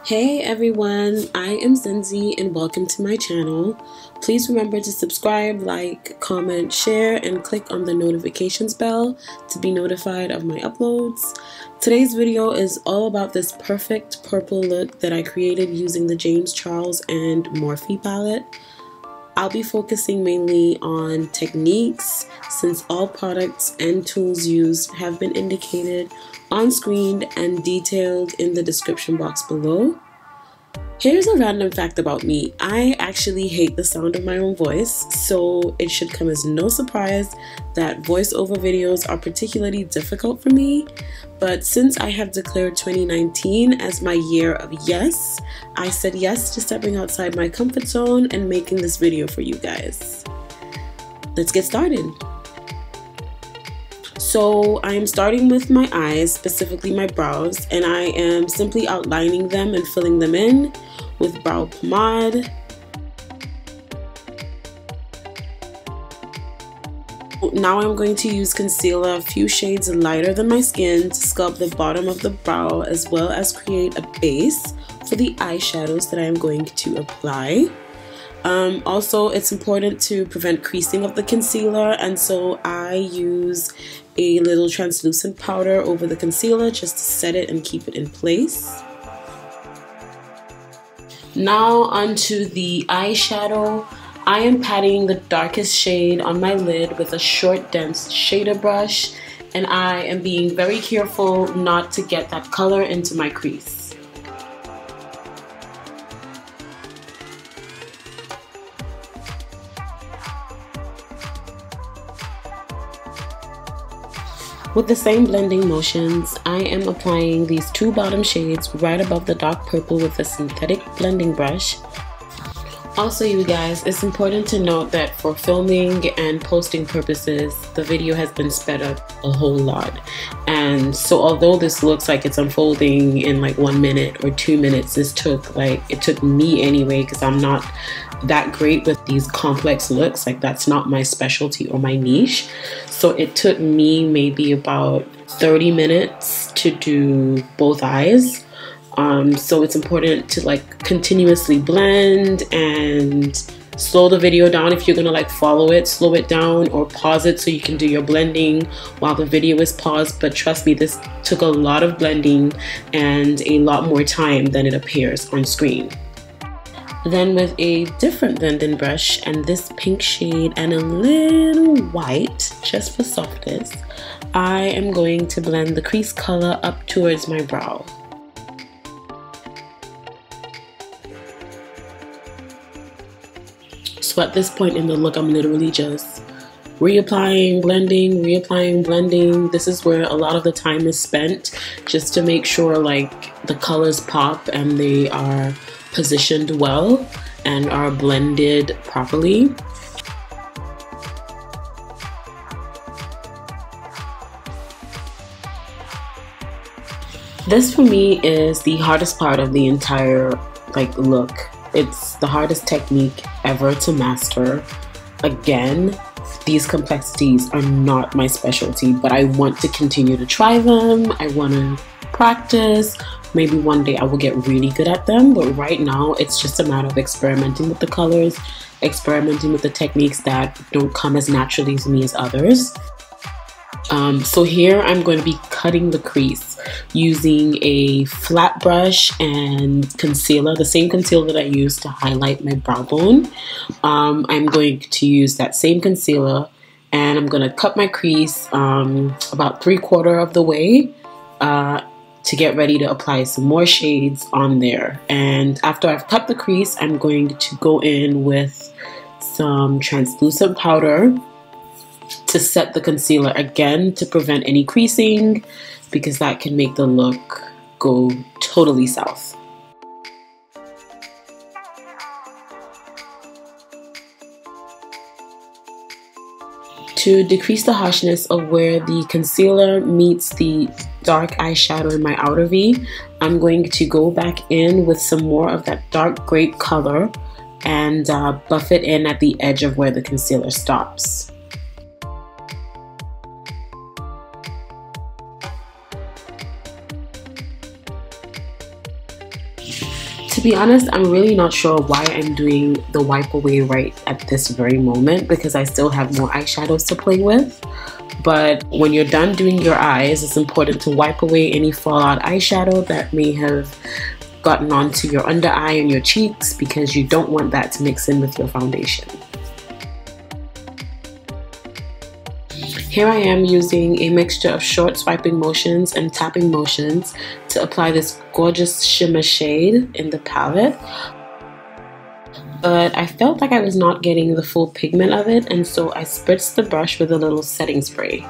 Hey everyone, I am Zindzi and welcome to my channel. Please remember to subscribe, like, comment, share, and click on the notifications bell to be notified of my uploads. Today's video is all about this perfect purple look that I created using the James Charles and Morphe palette. I'll be focusing mainly on techniques since all products and tools used have been indicated on screen and detailed in the description box below. Here's a random fact about me. I actually hate the sound of my own voice, so it should come as no surprise that voiceover videos are particularly difficult for me. But since I have declared 2019 as my year of yes, I said yes to stepping outside my comfort zone and making this video for you guys. Let's get started. So I am starting with my eyes, specifically my brows, and I am simply outlining them and filling them in with brow pomade. Now I'm going to use concealer a few shades lighter than my skin to sculpt the bottom of the brow as well as create a base for the eyeshadows that I am going to apply. Also, it's important to prevent creasing of the concealer, and so I use a little translucent powder over the concealer just to set it and keep it in place. Now onto the eyeshadow. I am patting the darkest shade on my lid with a short dense shader brush, and I am being very careful not to get that color into my crease. With the same blending motions, I am applying these two bottom shades right above the dark purple with a synthetic blending brush. Also, you guys, it's important to note that for filming and posting purposes, the video has been sped up a whole lot. And so although this looks like it's unfolding in like 1 minute or 2 minutes, it took me anyway, because I'm not that great with these complex looks. Like, that's not my specialty or my niche. So it took me maybe about 30 minutes to do both eyes. So it's important to like continuously blend and slow the video down. If you're gonna like follow it, slow it down or pause it so you can do your blending while the video is paused. But trust me, this took a lot of blending and a lot more time than it appears on screen. Then with a different blending brush and this pink shade and a little white, just for softness, I am going to blend the crease color up towards my brow. So at this point in the look, I'm literally just reapplying, blending, reapplying, blending. This is where a lot of the time is spent, just to make sure like the colors pop and they are positioned well and are blended properly. This for me is the hardest part of the entire like look. It's the hardest technique ever to master. Again, these complexities are not my specialty, but I want to continue to try them. I want to practice. Maybe one day I will get really good at them, but right now it's just a matter of experimenting with the colors, experimenting with the techniques that don't come as naturally to me as others. So here I'm going to be cutting the crease using a flat brush and concealer, the same concealer that I used to highlight my brow bone. I'm going to use that same concealer and I'm going to cut my crease about 3/4 of the way to get ready to apply some more shades on there. And after I've cut the crease, I'm going to go in with some translucent powder to set the concealer again to prevent any creasing, because that can make the look go totally south. To decrease the harshness of where the concealer meets the dark eyeshadow in my outer V, I'm going to go back in with some more of that dark grape color and buff it in at the edge of where the concealer stops. be honest, I'm really not sure why I'm doing the wipe away right at this very moment, because I still have more eyeshadows to play with. But when you're done doing your eyes, it's important to wipe away any fallout eyeshadow that may have gotten onto your under eye and your cheeks, because you don't want that to mix in with your foundation. Here I am using a mixture of short swiping motions and tapping motions to apply this gorgeous shimmer shade in the palette. But I felt like I was not getting the full pigment of it, and so I spritzed the brush with a little setting spray.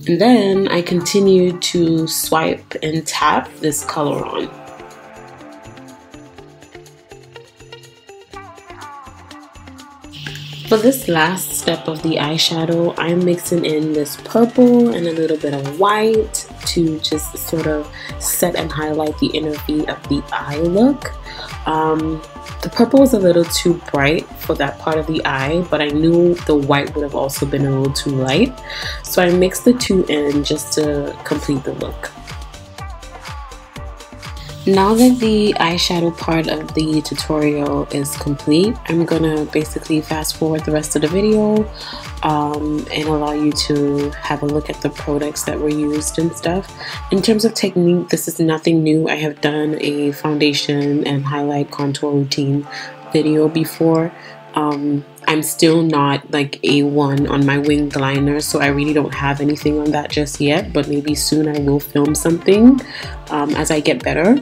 And then I continued to swipe and tap this color on. For this last step of the eyeshadow, I'm mixing in this purple and a little bit of white to just sort of set and highlight the inner V of the eye look. The purple was a little too bright for that part of the eye, but I knew the white would have also been a little too light. So I mixed the two in just to complete the look. Now that the eyeshadow part of the tutorial is complete, I'm gonna basically fast forward the rest of the video and allow you to have a look at the products that were used and stuff. In terms of technique, this is nothing new. I have done a foundation and highlight contour routine video before. I'm still not like A1 on my winged liner, so I really don't have anything on that just yet, but maybe soon I will film something as I get better.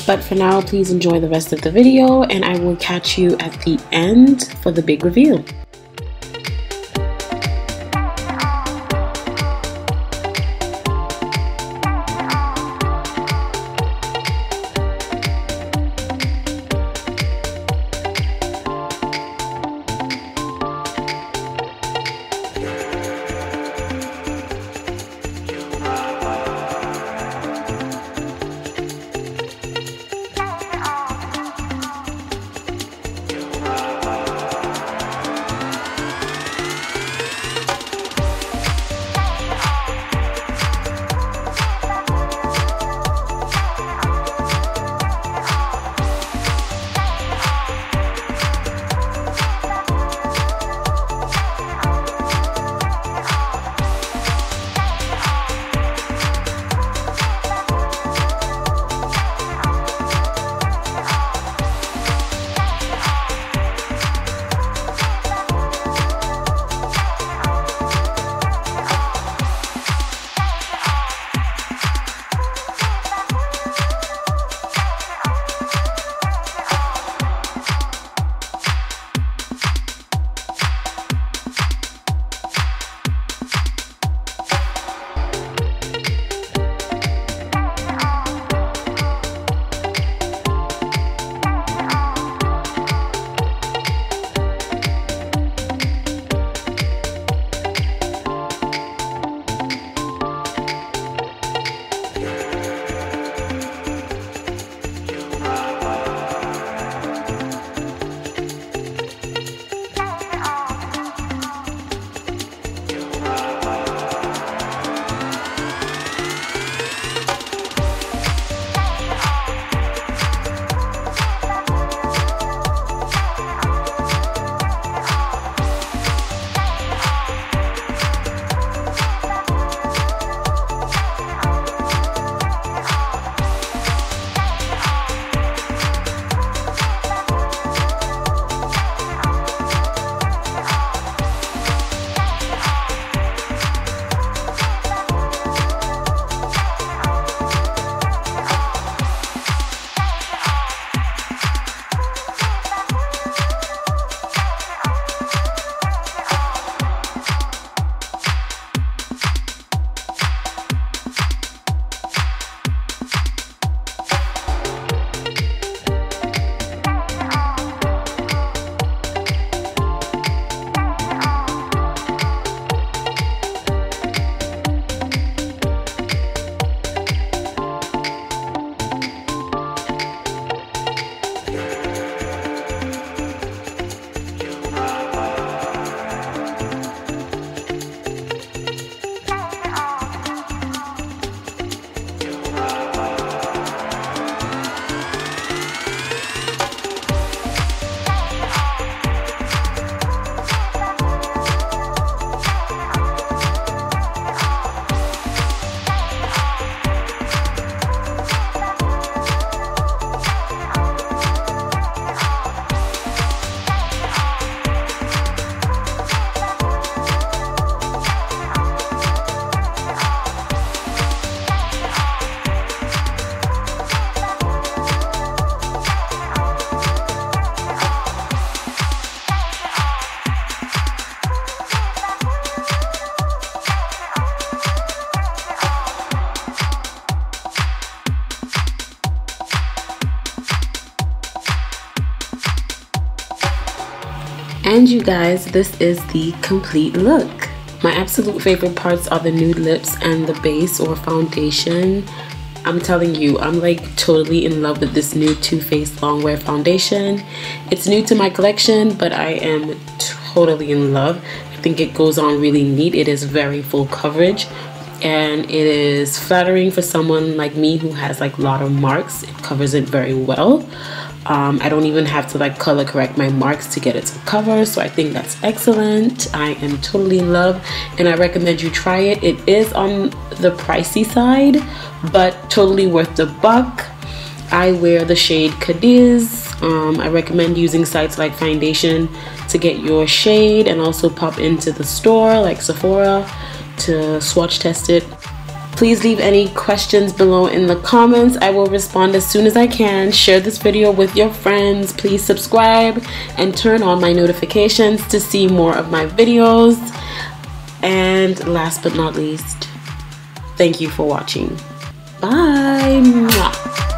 But for now, please enjoy the rest of the video, and I will catch you at the end for the big reveal. And you guys, this is the complete look. My absolute favorite parts are the nude lips and the base or foundation. I'm telling you, I'm like totally in love with this new Too Faced Longwear foundation. It's new to my collection, but I am totally in love. I think it goes on really neat. It is very full coverage and it is flattering for someone like me who has like a lot of marks. It covers it very well. I don't even have to like color correct my marks to get it to cover, so I think that's excellent. I am totally in love and I recommend you try it. It is on the pricey side, but totally worth the buck. I wear the shade Cadiz. I recommend using sites like Foundation to get your shade and also pop into the store like Sephora to swatch test it. Please leave any questions below in the comments. I will respond as soon as I can. Share this video with your friends. Please subscribe and turn on my notifications to see more of my videos. And last but not least, thank you for watching. Bye. Mwah.